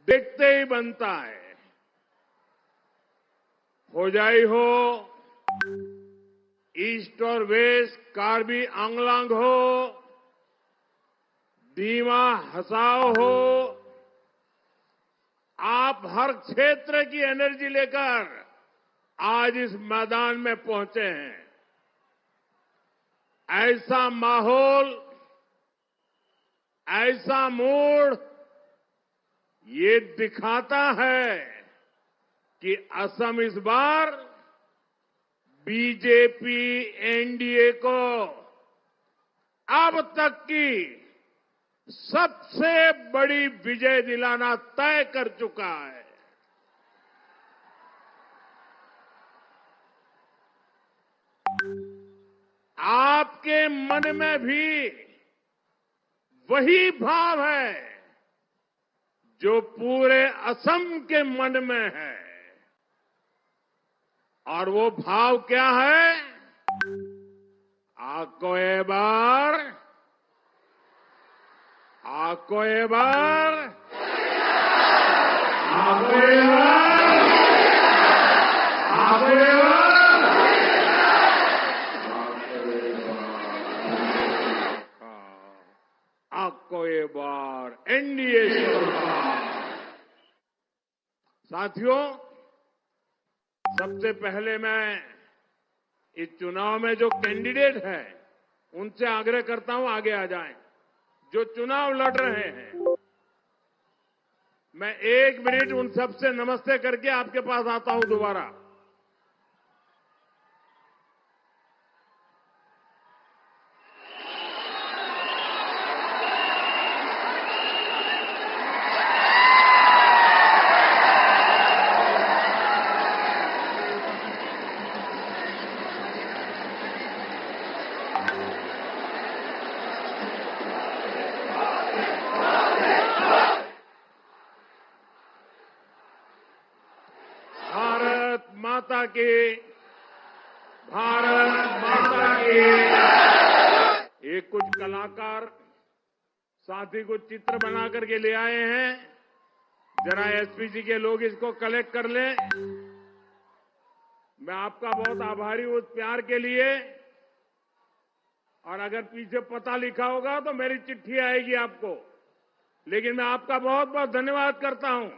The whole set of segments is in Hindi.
देखते ही बनता है। होजाई हो, ईस्ट और वेस्ट कार्बी आंगलांग हो, दीमा हसाओ हो, आप हर क्षेत्र की एनर्जी लेकर आज इस मैदान में पहुंचे हैं। ऐसा माहौल, ऐसा मूड ये दिखाता है कि असम इस बार बीजेपी एनडीए को अब तक की सबसे बड़ी विजय दिलाना तय कर चुका है। आपके मन में भी वही भाव है जो पूरे असम के मन में है। और वो भाव क्या है? आपको एक बार एनडीए साथियों, सबसे पहले मैं इस चुनाव में जो कैंडिडेट हैं उनसे आग्रह करता हूं आगे आ जाएं। जो चुनाव लड़ रहे हैं, मैं 1 मिनट उन सबसे नमस्ते करके आपके पास आता हूं दोबारा। भारत माता की। ये कुछ कलाकार साथी कुछ चित्र बना करके ले आए हैं, जरा एसपीजी के लोग इसको कलेक्ट कर लें। मैं आपका बहुत आभारी हूं उस प्यार के लिए। और अगर पीछे पता लिखा होगा तो मेरी चिट्ठी आएगी आपको, लेकिन मैं आपका बहुत बहुत धन्यवाद करता हूं।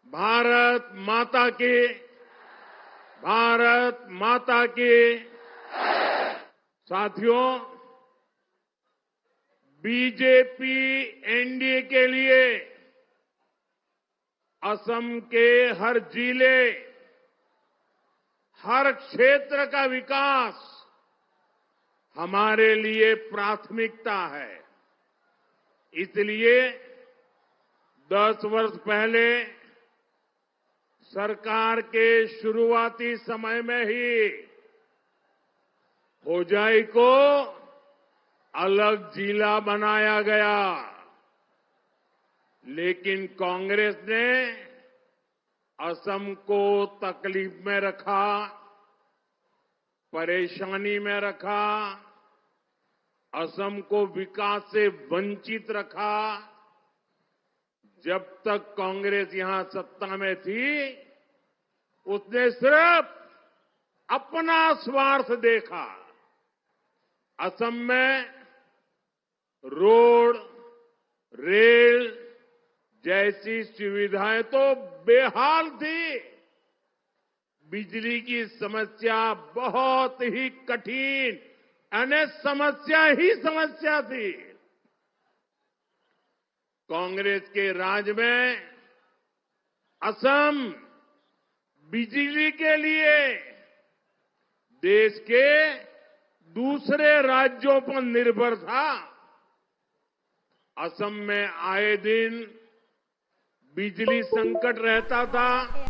भारत माता की, भारत माता की। साथियों, बीजेपी एनडीए के लिए असम के हर जिले, हर क्षेत्र का विकास हमारे लिए प्राथमिकता है। इसलिए 10 वर्ष पहले सरकार के शुरुआती समय में ही होजाई को अलग जिला बनाया गया, लेकिन कांग्रेस ने असम को तकलीफ में रखा, परेशानी में रखा, असम को विकास से वंचित रखा। जब तक कांग्रेस यहां सत्ता में थी, उसने सिर्फ अपना स्वार्थ देखा। असम में रोड, रेल जैसी सुविधाएं तो बेहाल थी। बिजली की समस्या बहुत ही कठिन, यानी समस्या ही समस्या थी। कांग्रेस के राज में असम बिजली के लिए देश के दूसरे राज्यों पर निर्भर था। असम में आए दिन बिजली संकट रहता था।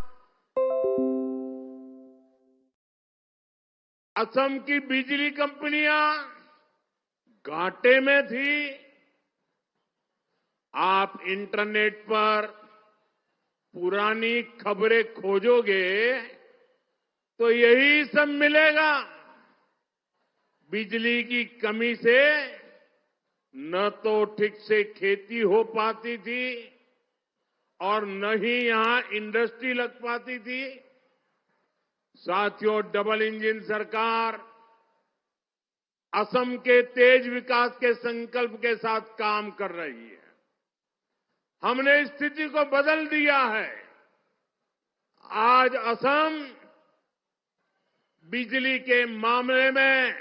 असम की बिजली कंपनियां घाटे में थी। आप इंटरनेट पर पुरानी खबरें खोजोगे तो यही सब मिलेगा। बिजली की कमी से न तो ठीक से खेती हो पाती थी और न ही यहां इंडस्ट्री लग पाती थी। साथियों, डबल इंजन सरकार असम के तेज विकास के संकल्प के साथ काम कर रही है। हमने इस स्थिति को बदल दिया है। आज असम बिजली के मामले में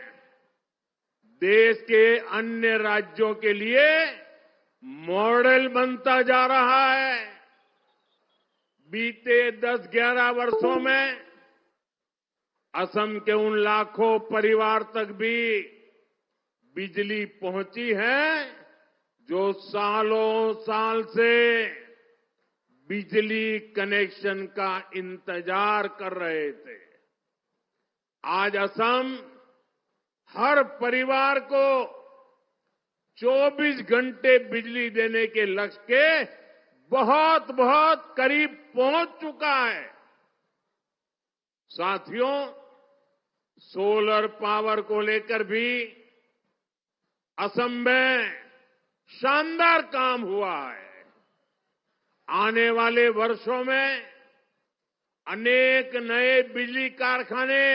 देश के अन्य राज्यों के लिए मॉडल बनता जा रहा है। बीते 10-11 वर्षों में असम के उन लाखों परिवार तक भी बिजली पहुंची है जो सालों साल से बिजली कनेक्शन का इंतजार कर रहे थे। आज असम हर परिवार को 24 घंटे बिजली देने के लक्ष्य के बहुत बहुत करीब पहुंच चुका है। साथियों, सोलर पावर को लेकर भी असम में शानदार काम हुआ है। आने वाले वर्षों में अनेक नए बिजली कारखाने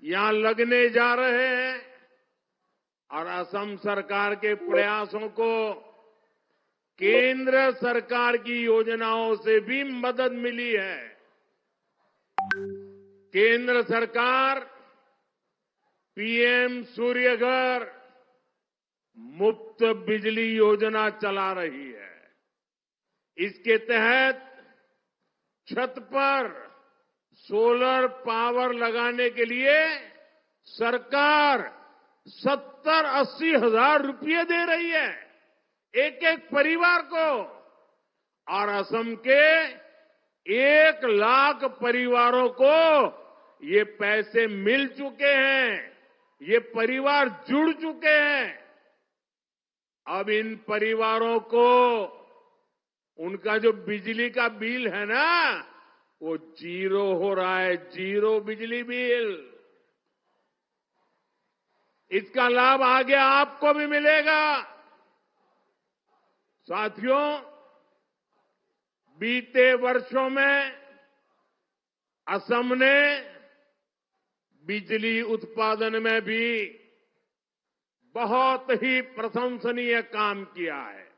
यहां लगने जा रहे हैं और असम सरकार के प्रयासों को केंद्र सरकार की योजनाओं से भी मदद मिली है। केंद्र सरकार पीएम सूर्यघर मुफ्त बिजली योजना चला रही है। इसके तहत छत पर सोलर पावर लगाने के लिए सरकार 70-80 हजार रुपये दे रही है एक एक परिवार को, और असम के 1 लाख परिवारों को ये पैसे मिल चुके हैं। ये परिवार जुड़ चुके हैं। अब इन परिवारों को उनका जो बिजली का बिल है ना, वो 0 हो रहा है, 0 बिजली बिल। इसका लाभ आगे आपको भी मिलेगा। साथियों, बीते वर्षों में असम ने बिजली उत्पादन में भी बहुत ही प्रशंसनीय काम किया है।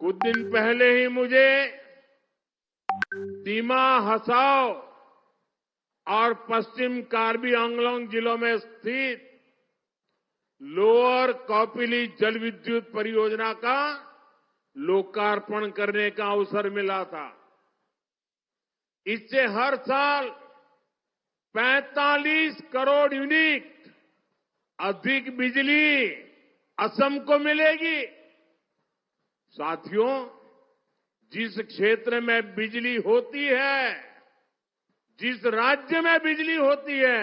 कुछ दिन पहले ही मुझे दीमा हसाओ और पश्चिम कार्बी आंगलोंग जिलों में स्थित लोअर कौपिली जल विद्युत परियोजना का लोकार्पण करने का अवसर मिला था। इससे हर साल 45 करोड़ यूनिट अधिक बिजली असम को मिलेगी। साथियों, जिस क्षेत्र में बिजली होती है, जिस राज्य में बिजली होती है,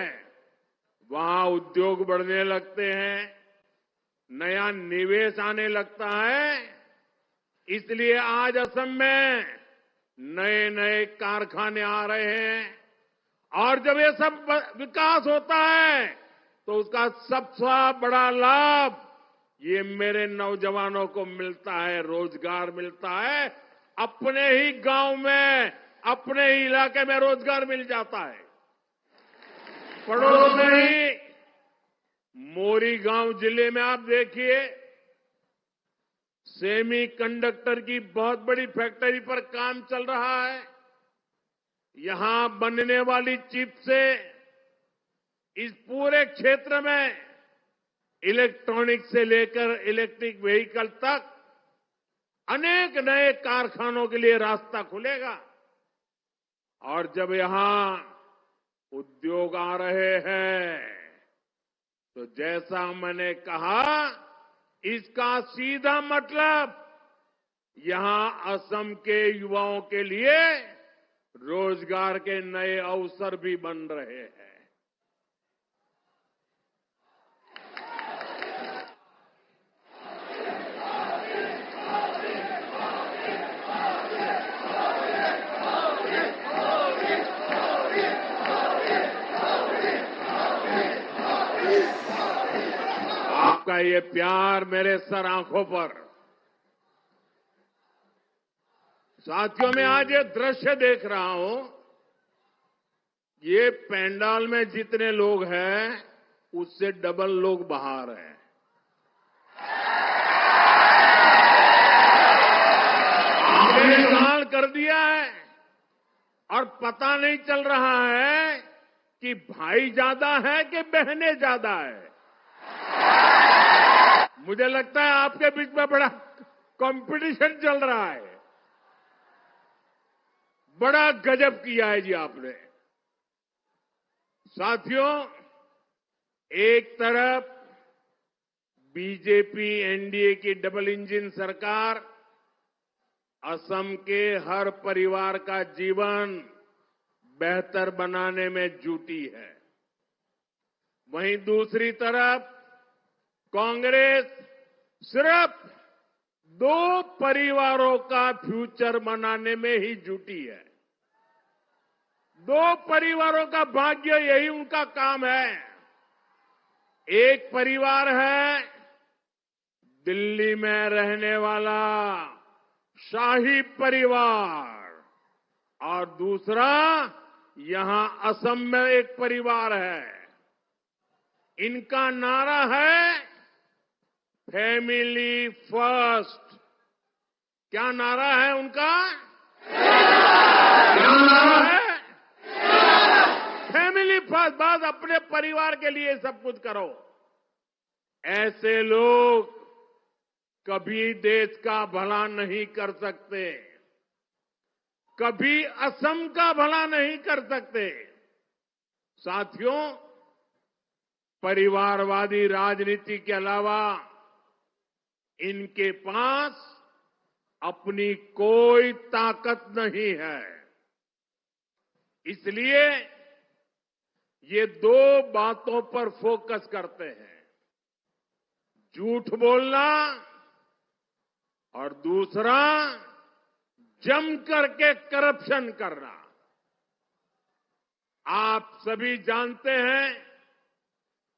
वहां उद्योग बढ़ने लगते हैं, नया निवेश आने लगता है। इसलिए आज असम में नए नए कारखाने आ रहे हैं और जब ये सब विकास होता है तो उसका सबसे बड़ा लाभ ये मेरे नौजवानों को मिलता है, रोजगार मिलता है। अपने ही गांव में, अपने ही इलाके में रोजगार मिल जाता है। पड़ोस में ही मोरी गांव जिले में आप देखिए, सेमी कंडक्टर की बहुत बड़ी फैक्ट्री पर काम चल रहा है। यहां बनने वाली चिप से इस पूरे क्षेत्र में इलेक्ट्रॉनिक से लेकर इलेक्ट्रिक व्हीकल तक अनेक नए कारखानों के लिए रास्ता खुलेगा। और जब यहां उद्योग आ रहे हैं तो जैसा मैंने कहा, इसका सीधा मतलब यहां असम के युवाओं के लिए रोजगार के नए अवसर भी बन रहे हैं। आपका ये प्यार मेरे सर आंखों पर। साथियों, मैं आज ये दृश्य देख रहा हूं, ये पंडाल में जितने लोग हैं उससे डबल लोग बाहर हैं। आपने इस्तेमाल कर दिया है और पता नहीं चल रहा है कि भाई ज्यादा है कि बहनें ज्यादा है। मुझे लगता है आपके बीच में बड़ा कंपटीशन चल रहा है। बड़ा गजब किया है जी आपने। साथियों, एक तरफ बीजेपी एनडीए की डबल इंजन सरकार असम के हर परिवार का जीवन बेहतर बनाने में जुटी है, वहीं दूसरी तरफ कांग्रेस सिर्फ 2 परिवारों का फ्यूचर बनाने में ही जुटी है। 2 परिवारों का भाग्य, यही उनका काम है। एक परिवार है दिल्ली में रहने वाला शाही परिवार और दूसरा यहां असम में एक परिवार है। इनका नारा है फैमिली फर्स्ट। क्या नारा है उनका? क्या नारा है? Family first. बस अपने परिवार के लिए सब कुछ करो। ऐसे लोग कभी देश का भला नहीं कर सकते, कभी असम का भला नहीं कर सकते। साथियों, परिवारवादी राजनीति के अलावा इनके पास अपनी कोई ताकत नहीं है। इसलिए ये 2 बातों पर फोकस करते हैं, झूठ बोलना और दूसरा जम करके करप्शन करना। आप सभी जानते हैं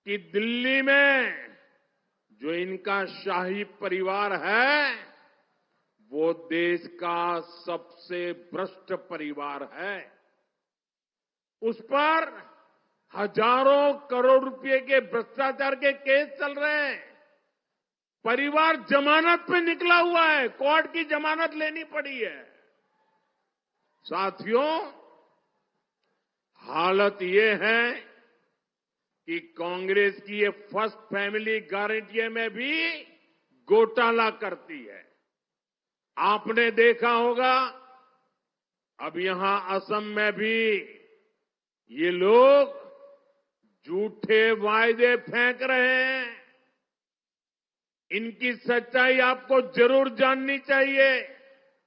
कि दिल्ली में जो इनका शाही परिवार है वो देश का सबसे भ्रष्ट परिवार है। उस पर हजारों करोड़ रुपए के भ्रष्टाचार के केस चल रहे हैं। परिवार जमानत पे निकला हुआ है, कोर्ट की जमानत लेनी पड़ी है। साथियों, हालत ये है कि कांग्रेस की ये फर्स्ट फैमिली गारंटी में भी घोटाला करती है। आपने देखा होगा, अब यहां असम में भी ये लोग झूठे वायदे फेंक रहे हैं। इनकी सच्चाई आपको जरूर जाननी चाहिए।